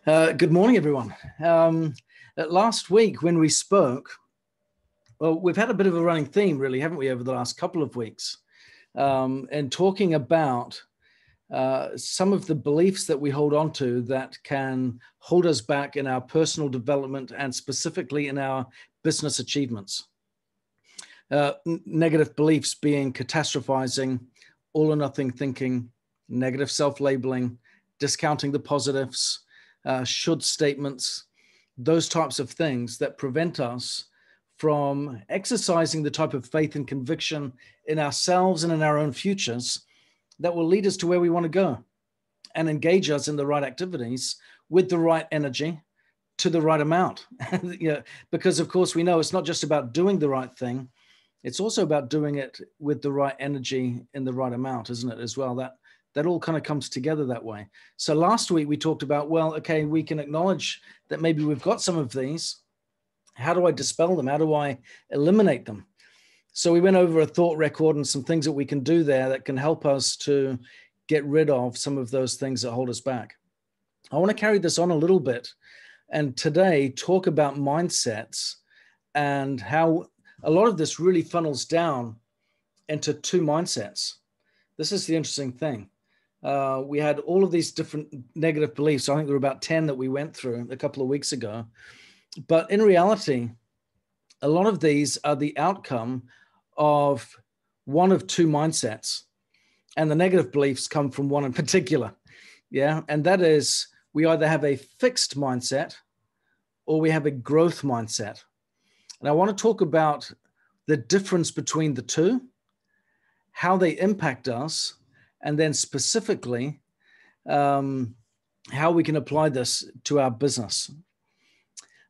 Good morning, everyone. Last week when we spoke, well, we've had a bit of a running theme, really, haven't we, over the last couple of weeks, and talking about some of the beliefs that we hold on to that can hold us back in our personal development and specifically in our business achievements. Negative beliefs being catastrophizing, all or nothing thinking, negative self-labeling, discounting the positives, should statements, those types of things that prevent us from exercising the type of faith and conviction in ourselves and in our own futures that will lead us to where we want to go and engage us in the right activities with the right energy to the right amount. Because of course we know it's not just about doing the right thing, it's also about doing it with the right energy in the right amount, isn't it, as well? That all kind of comes together that way. So last week we talked about, well, okay, we can acknowledge that maybe we've got some of these. How do I dispel them? How do I eliminate them? So we went over a thought record and some things that we can do there that can help us to get rid of some of those things that hold us back. I want to carry this on a little bit and today talk about mindsets and how a lot of this really funnels down into two mindsets. This is the interesting thing. We had all of these different negative beliefs. I think there were about 10 that we went through a couple of weeks ago. But in reality, a lot of these are the outcome of one of two mindsets. And the negative beliefs come from one in particular. Yeah. And that is, we either have a fixed mindset or we have a growth mindset. And I want to talk about the difference between the two, how they impact us, and then specifically how we can apply this to our business.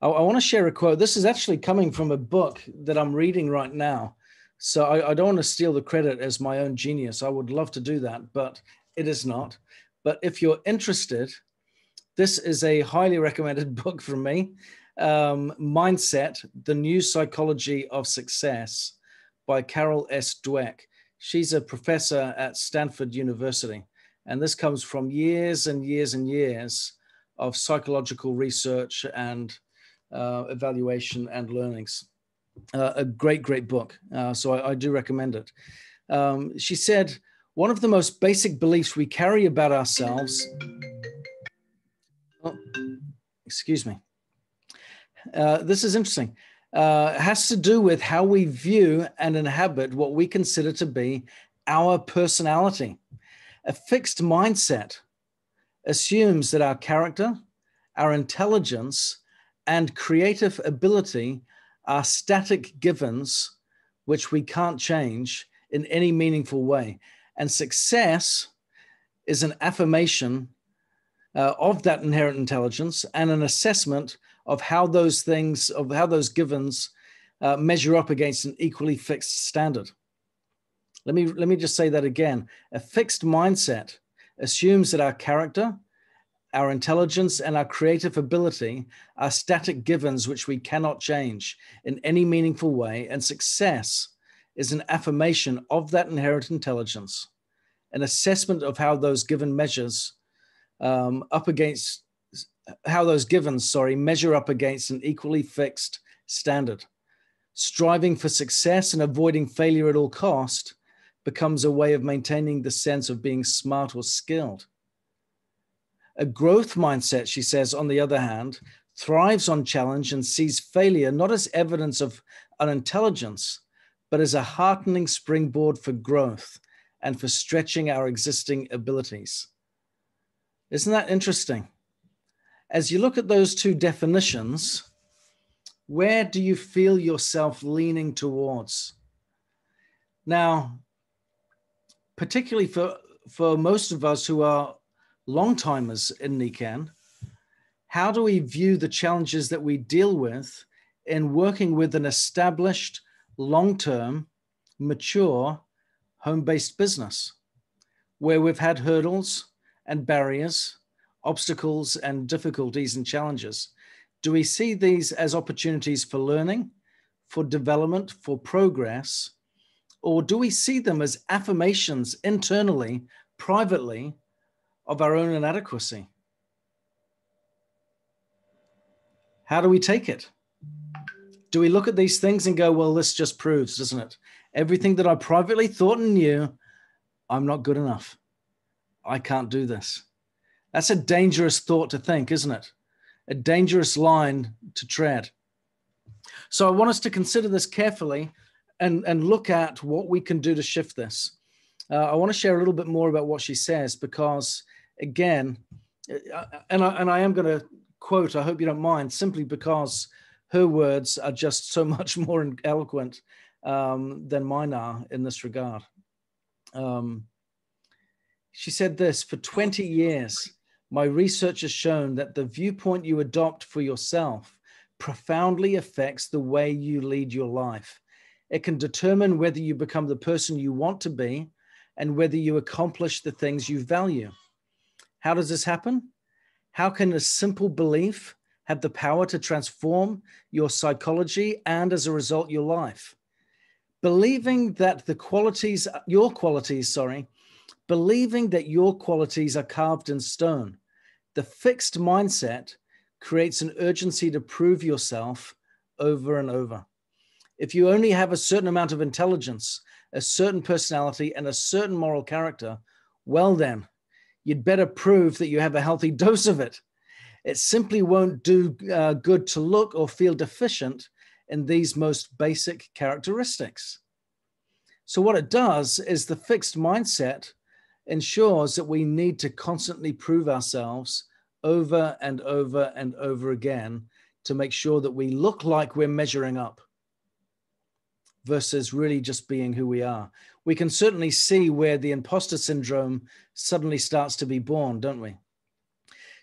I want to share a quote. This is actually coming from a book that I'm reading right now. So I don't want to steal the credit as my own genius. I would love to do that, but it is not. But if you're interested, this is a highly recommended book from me. Mindset, The New Psychology of Success by Carol S. Dweck. She's a professor at Stanford University. And this comes from years and years and years of psychological research and evaluation and learnings. A great, great book. So I do recommend it. She said, one of the most basic beliefs we carry about ourselves, excuse me. This is interesting. Has to do with how we view and inhabit what we consider to be our personality. A fixed mindset assumes that our character, our intelligence, and creative ability are static givens which we can't change in any meaningful way. And success is an affirmation of that inherent intelligence and an assessment of how those things, of how those givens measure up against an equally fixed standard. Let me just say that again. A fixed mindset assumes that our character, our intelligence, and our creative ability are static givens which we cannot change in any meaningful way, and success is an affirmation of that inherent intelligence, an assessment of how those given measures measure up against an equally fixed standard. Striving for success and avoiding failure at all cost becomes a way of maintaining the sense of being smart or skilled. A growth mindset, she says, on the other hand, thrives on challenge and sees failure not as evidence of unintelligence, but as a heartening springboard for growth and for stretching our existing abilities. Isn't that interesting? As you look at those two definitions, where do you feel yourself leaning towards? Now, particularly for most of us who are long-timers in NECAN, how do we view the challenges that we deal with in working with an established, long-term, mature, home-based business where we've had hurdles and barriers, obstacles and difficulties and challenges? Do we see these as opportunities for learning, for development, for progress, or do we see them as affirmations internally, privately, of our own inadequacy? How do we take it? Do we look at these things and go, well, this just proves, doesn't it? Everything that I privately thought and knew, I'm not good enough. I can't do this. That's a dangerous thought to think, isn't it? A dangerous line to tread. So I want us to consider this carefully and look at what we can do to shift this. I want to share a little bit more about what she says because, again, and I am going to quote, I hope you don't mind, simply because her words are just so much more eloquent than mine are in this regard. She said this, for 20 years, my research has shown that the viewpoint you adopt for yourself profoundly affects the way you lead your life. It can determine whether you become the person you want to be and whether you accomplish the things you value. How does this happen? How can a simple belief have the power to transform your psychology and, as a result, your life? Believing that your qualities are carved in stone. The fixed mindset creates an urgency to prove yourself over and over. If you only have a certain amount of intelligence, a certain personality, and a certain moral character, well then, you'd better prove that you have a healthy dose of it. It simply won't do good to look or feel deficient in these most basic characteristics. So what it does is the fixed mindset ensures that we need to constantly prove ourselves over and over and over again to make sure that we look like we're measuring up versus really just being who we are. We can certainly see where the imposter syndrome suddenly starts to be born, don't we?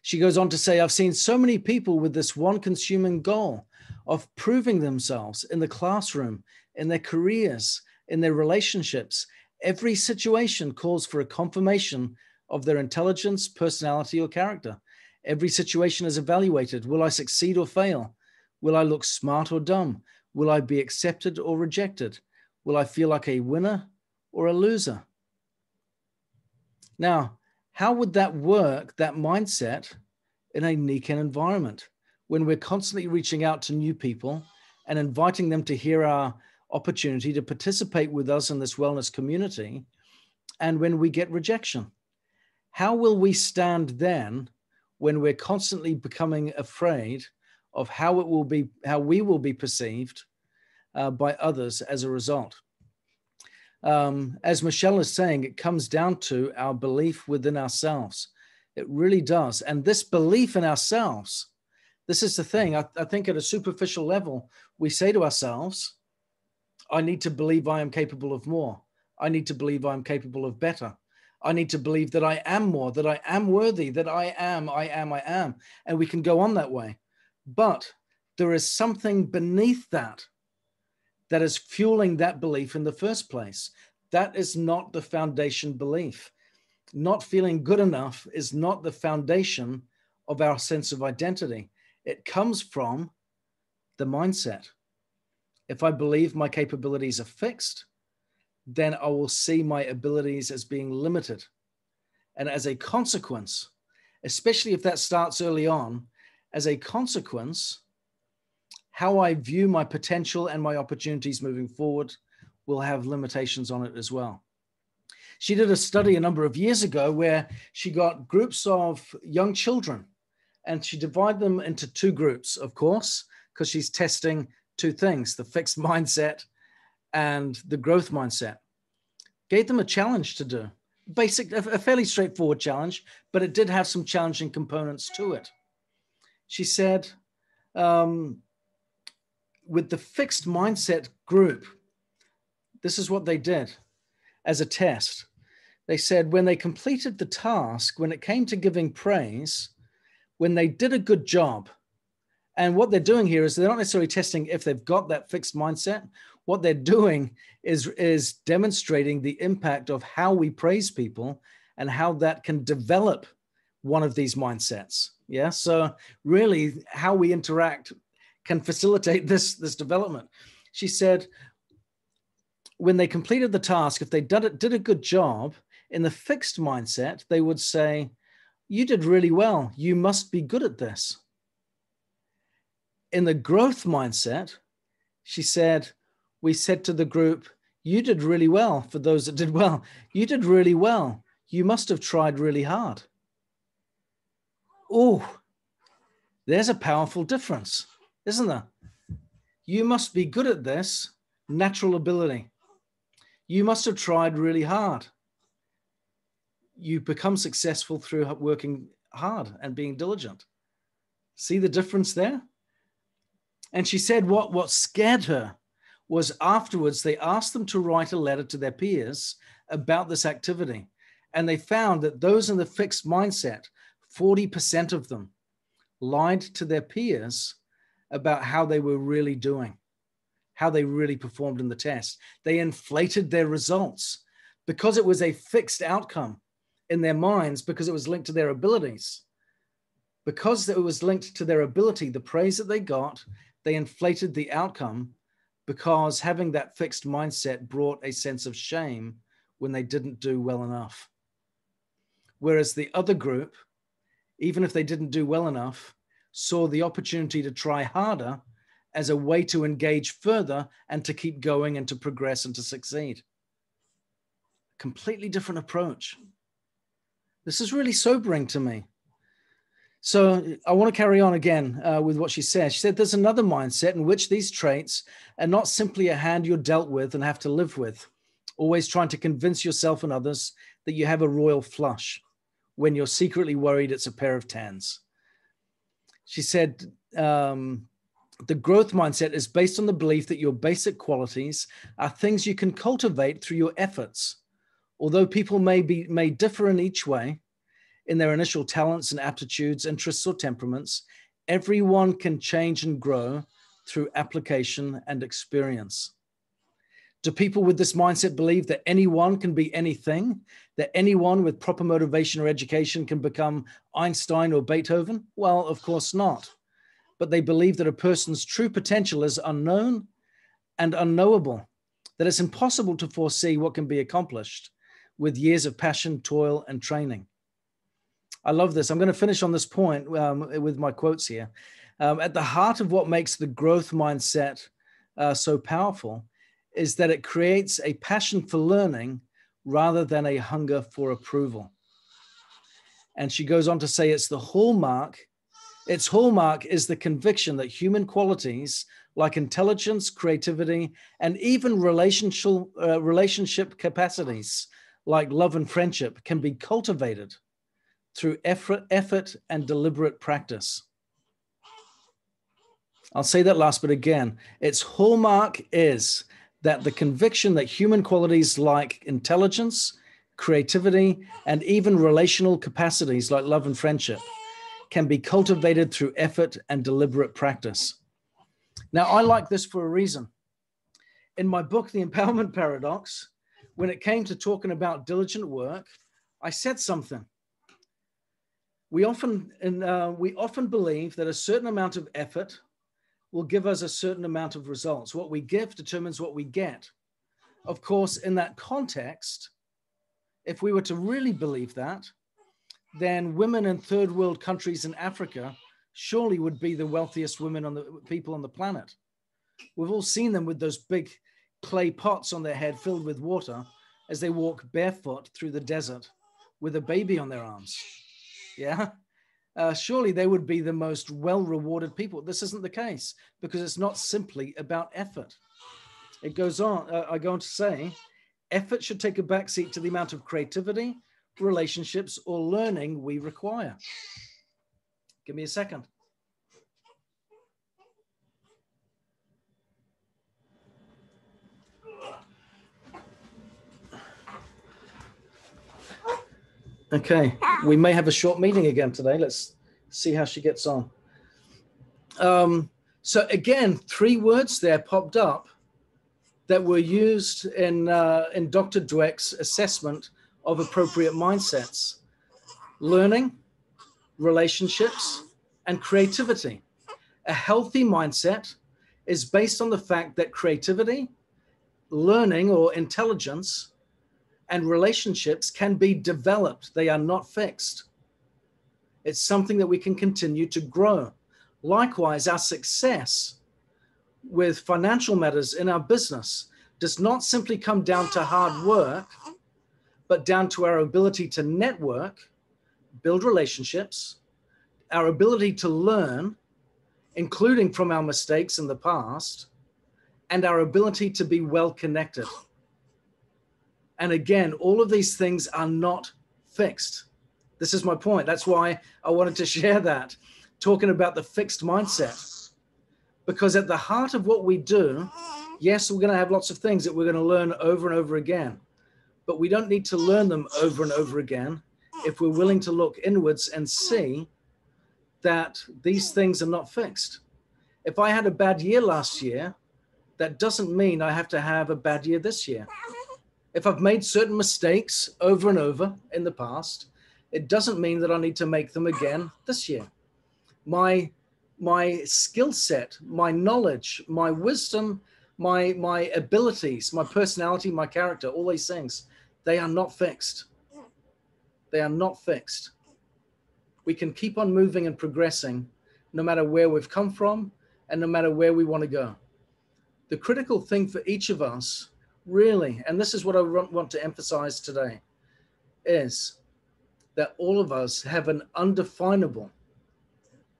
She goes on to say, I've seen so many people with this one consuming goal of proving themselves in the classroom, in their careers, in their relationships. Every situation calls for a confirmation of their intelligence, personality, or character. Every situation is evaluated. Will I succeed or fail? Will I look smart or dumb? Will I be accepted or rejected? Will I feel like a winner or a loser? Now, how would that work, that mindset, in a Nikan environment when we're constantly reaching out to new people and inviting them to hear our opportunity to participate with us in this wellness community, and when we get rejection? How will we stand then when we're constantly becoming afraid of how we will be perceived by others as a result? As Michelle is saying, it comes down to our belief within ourselves. It really does. And this belief in ourselves, this is the thing. I think at a superficial level, we say to ourselves, I need to believe I am capable of more. I need to believe I'm capable of better. I need to believe that I am more, that I am worthy, that I am. And we can go on that way. But there is something beneath that is fueling that belief in the first place. That is not the foundation belief. Not feeling good enough is not the foundation of our sense of identity. It comes from the mindset. If I believe my capabilities are fixed, then I will see my abilities as being limited. And as a consequence, especially if that starts early on, as a consequence, how I view my potential and my opportunities moving forward will have limitations on it as well. She did a study a number of years ago where she got groups of young children and she divided them into two groups, of course, because she's testing two things, the fixed mindset and the growth mindset. Gave them a challenge to do, a fairly straightforward challenge, but it did have some challenging components to it. She said, with the fixed mindset group, this is what they did as a test. They said when they completed the task, when it came to giving praise, when they did a good job, and what they're doing here is they're not necessarily testing if they've got that fixed mindset. What they're doing is demonstrating the impact of how we praise people and how that can develop one of these mindsets. Yeah. So really how we interact can facilitate this development. She said, when they completed the task, if they did a good job, in the fixed mindset, they would say, you did really well. You must be good at this. In the growth mindset, she said, we said to the group, you did really well. For those that did well, you did really well. You must have tried really hard. Oh, there's a powerful difference, isn't there? You must be good at this, natural ability. You must have tried really hard. You become successful through working hard and being diligent. See the difference there? And she said what scared her was afterwards they asked them to write a letter to their peers about this activity. And they found that those in the fixed mindset, 40% of them lied to their peers about how they were really doing, how they really performed in the test. They inflated their results because it was a fixed outcome in their minds, because it was linked to their abilities. Because it was linked to their ability, the praise that they got, they inflated the outcome, because having that fixed mindset brought a sense of shame when they didn't do well enough. Whereas the other group, even if they didn't do well enough, saw the opportunity to try harder as a way to engage further and to keep going and to progress and to succeed. Completely different approach. This is really sobering to me. So I want to carry on again with what she said. She said there's another mindset in which these traits are not simply a hand you're dealt with and have to live with, always trying to convince yourself and others that you have a royal flush when you're secretly worried it's a pair of tens. She said the growth mindset is based on the belief that your basic qualities are things you can cultivate through your efforts. Although people may differ in each way, in their initial talents and aptitudes, interests, or temperaments, everyone can change and grow through application and experience. Do people with this mindset believe that anyone can be anything, that anyone with proper motivation or education can become Einstein or Beethoven? Well, of course not. But they believe that a person's true potential is unknown and unknowable, that it's impossible to foresee what can be accomplished with years of passion, toil, and training. I love this. I'm going to finish on this point with my quotes here. At the heart of what makes the growth mindset so powerful is that it creates a passion for learning rather than a hunger for approval. And she goes on to say its hallmark is the conviction that human qualities like intelligence, creativity, and even relationship capacities like love and friendship can be cultivated through effort and deliberate practice. I'll say that last bit again. Its hallmark is that the conviction that human qualities like intelligence, creativity, and even relational capacities like love and friendship can be cultivated through effort and deliberate practice. Now, I like this for a reason. In my book, The Empowerment Paradox, when it came to talking about diligent work, I said something. We often believe that a certain amount of effort will give us a certain amount of results. What we give determines what we get. Of course, in that context, if we were to really believe that, then women in third world countries in Africa surely would be the wealthiest people on the planet. We've all seen them with those big clay pots on their head filled with water as they walk barefoot through the desert with a baby on their arms. Yeah. Surely they would be the most well-rewarded people. This isn't the case because it's not simply about effort. It goes on, I go on to say, effort should take a backseat to the amount of creativity, relationships, or learning we require. Give me a second. Okay, we may have a short meeting again today. Let's see how she gets on. So again, 3 words there popped up that were used in Dr. Dweck's assessment of appropriate mindsets: learning, relationships, and creativity. A healthy mindset is based on the fact that creativity, learning or intelligence, and relationships can be developed. They are not fixed. It's something that we can continue to grow. Likewise, our success with financial matters in our business does not simply come down to hard work, but down to our ability to network, build relationships, our ability to learn, including from our mistakes in the past, and our ability to be well connected. And again, all of these things are not fixed. This is my point. That's why I wanted to share that, talking about the fixed mindset. Because at the heart of what we do, yes, we're going to have lots of things that we're going to learn over and over again, but we don't need to learn them over and over again if we're willing to look inwards and see that these things are not fixed. If I had a bad year last year, that doesn't mean I have to have a bad year this year. If I've made certain mistakes over and over in the past, it doesn't mean that I need to make them again this year. My skill set, my knowledge, my wisdom, my abilities, my personality, my character, all these things, they are not fixed. They are not fixed. We can keep on moving and progressing no matter where we've come from and no matter where we want to go. The critical thing for each of us, really, and this is what I want to emphasize today, is that all of us have an undefinable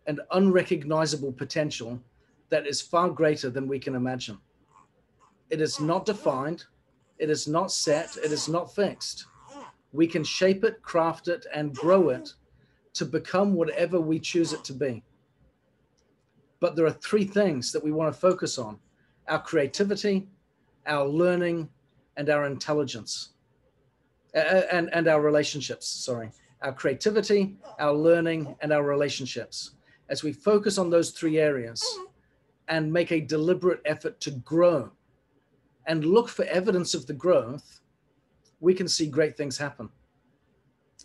and unrecognizable potential that is far greater than we can imagine. It is not defined, it is not set, it is not fixed. We can shape it, craft it, and grow it to become whatever we choose it to be. But there are three things that we want to focus on: our creativity, our learning, and our intelligence, and our relationships, sorry. Our creativity, our learning, and our relationships. As we focus on those three areas and make a deliberate effort to grow and look for evidence of the growth, we can see great things happen.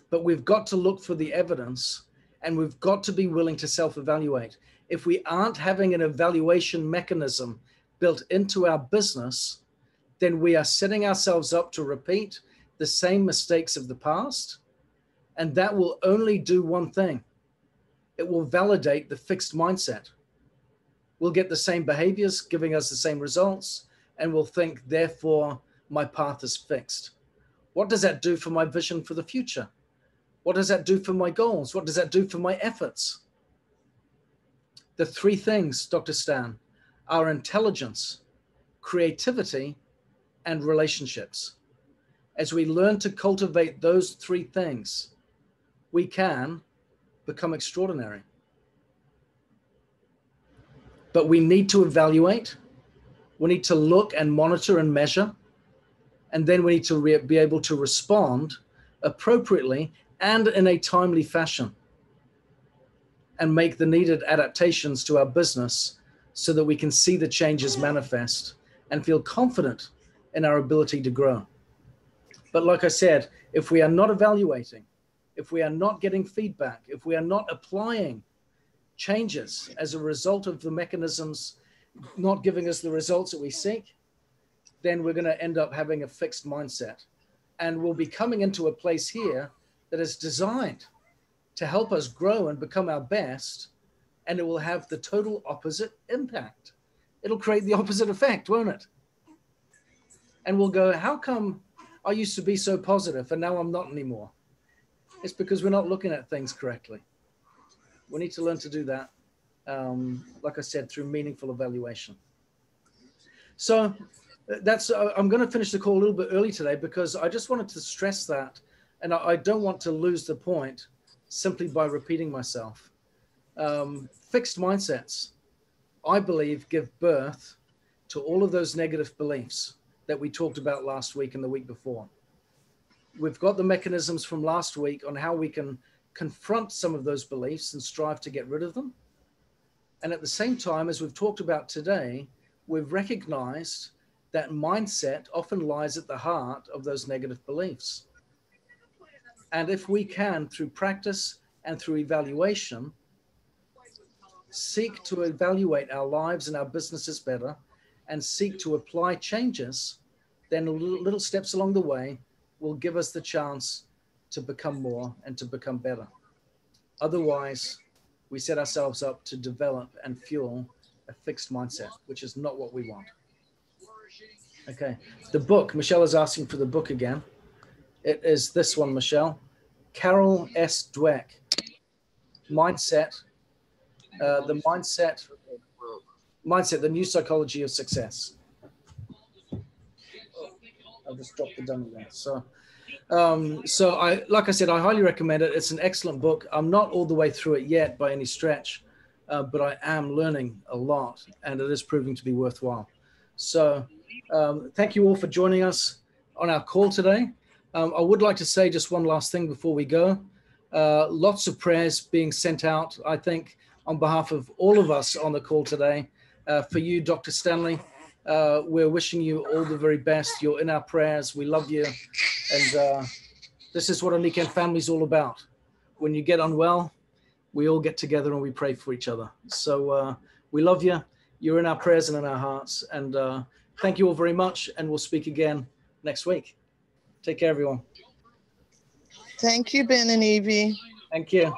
But we've got to look for the evidence, and we've got to be willing to self-evaluate. If we aren't having an evaluation mechanism built into our business, then we are setting ourselves up to repeat the same mistakes of the past. And that will only do one thing. It will validate the fixed mindset. We'll get the same behaviors, giving us the same results, and we'll think, therefore, my path is fixed. What does that do for my vision for the future? What does that do for my goals? What does that do for my efforts? The three things, Dr. Stan, are intelligence, creativity, and relationships. As we learn to cultivate those three things, we can become extraordinary. But we need to evaluate, we need to look and monitor and measure, and then we need to be able to respond appropriately and in a timely fashion and make the needed adaptations to our business so that we can see the changes manifest and feel confident in our ability to grow. But like I said, if we are not evaluating, if we are not getting feedback, if we are not applying changes as a result of the mechanisms not giving us the results that we seek, then we're going to end up having a fixed mindset. And we'll be coming into a place here that is designed to help us grow and become our best, and it will have the total opposite impact. It'll create the opposite effect, won't it? And we'll go, how come I used to be so positive and now I'm not anymore? It's because we're not looking at things correctly. We need to learn to do that, like I said, through meaningful evaluation. So that's, I'm going to finish the call a little bit early today because I just wanted to stress that, and I don't want to lose the point simply by repeating myself. Fixed mindsets, I believe, give birth to all of those negative beliefs that we talked about last week and the week before. We've got the mechanisms from last week on how we can confront some of those beliefs and strive to get rid of them. And at the same time, as we've talked about today, we've recognized that mindset often lies at the heart of those negative beliefs. And if we can, through practice and through evaluation, seek to evaluate our lives and our businesses better and seek to apply changes, then little steps along the way will give us the chance to become more and to become better. Otherwise, we set ourselves up to develop and fuel a fixed mindset, which is not what we want. Okay. The book, Michelle is asking for the book again. It is this one, Michelle. Carol S. Dweck. Mindset. The mindset, the new psychology of success. I'll just drop the dummy there. So like I said, I highly recommend it. It's an excellent book. I'm not all the way through it yet by any stretch, but I am learning a lot, and it is proving to be worthwhile. So thank you all for joining us on our call today. I would like to say just one last thing before we go. Lots of prayers being sent out, I think, on behalf of all of us on the call today. For you, Dr. Stanley, we're wishing you all the very best. You're in our prayers. We love you. And this is what a Nikken family is all about. When you get unwell, we all get together and we pray for each other. So we love you. You're in our prayers and in our hearts. And thank you all very much. And we'll speak again next week. Take care, everyone. Thank you, Ben and Evie. Thank you.